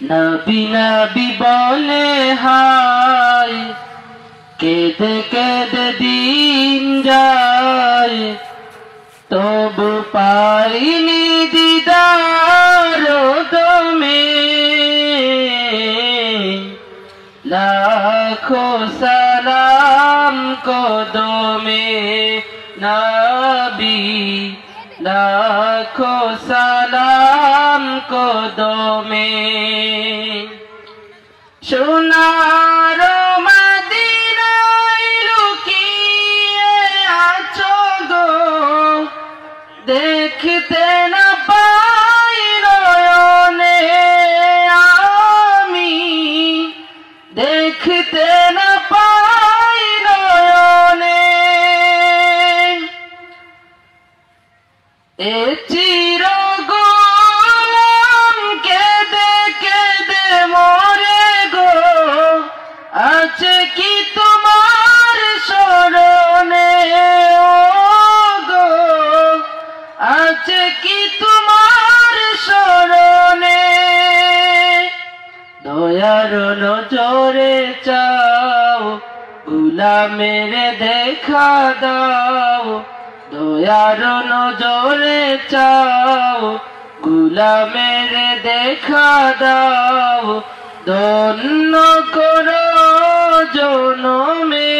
নবী নবী বলে হায় কেঁদে কেঁদে দিন যায় তবু পাইনি দিদার দমে লাখো সালাম কদমে নবী লাখো সালাম কদমে সোনার মদিনায় লুকিয়ে আছো গো দেখতে না পাই নয়নে আমি দেখতে না পাই নয়নে এ চির গোলাম কেঁদে কেঁদে মরে গো আছে কি তোমার স্মরণে ও গো আছে কি তোমার স্মরণে দয়ার নজরে চাও গোলামের দেখা দাও দয়ার নজরে চাও গোলামের দেখা দাও ধন্য করো জনমে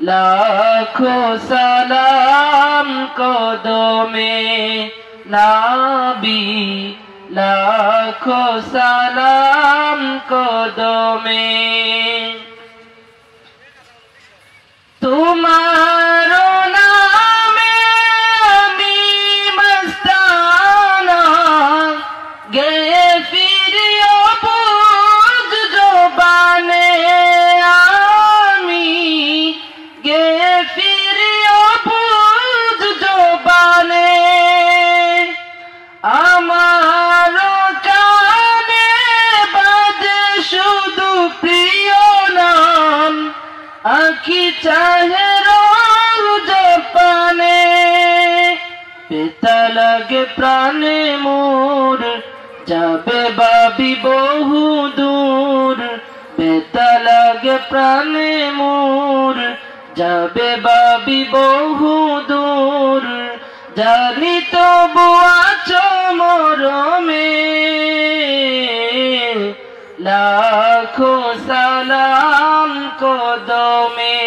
লাখো সালাম কদমে নবী লাখো সালাম কদমে তোমার নামে আমি মস্তানা গে ফিরিও বুঝ জবানে আমি গে ফিরিও বুঝ জবানে আমার কানে বাজে শুধু প্রিয় নাম আঁখি চাহে রোজ পানে পেতা লাগে প্রাণে মোর যাবে বাবি বহু দূর পেতা লাগে প্রাণে মোর যাবে বাবি বহু দূর জানি তবু আছো মরমে লাখো সালাম কদমে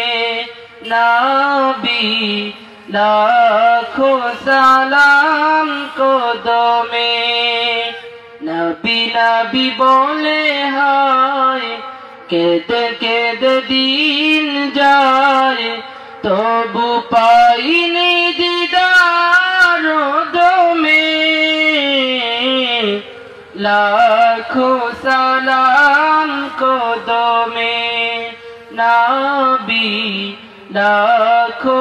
নবী লাখো সালাম কদমে নবী নবী বলে হায় কেঁদে কেঁদে দিন যায় তবু পাইনি দিদার দমে লাখো সালাম কদমে নবী লাখো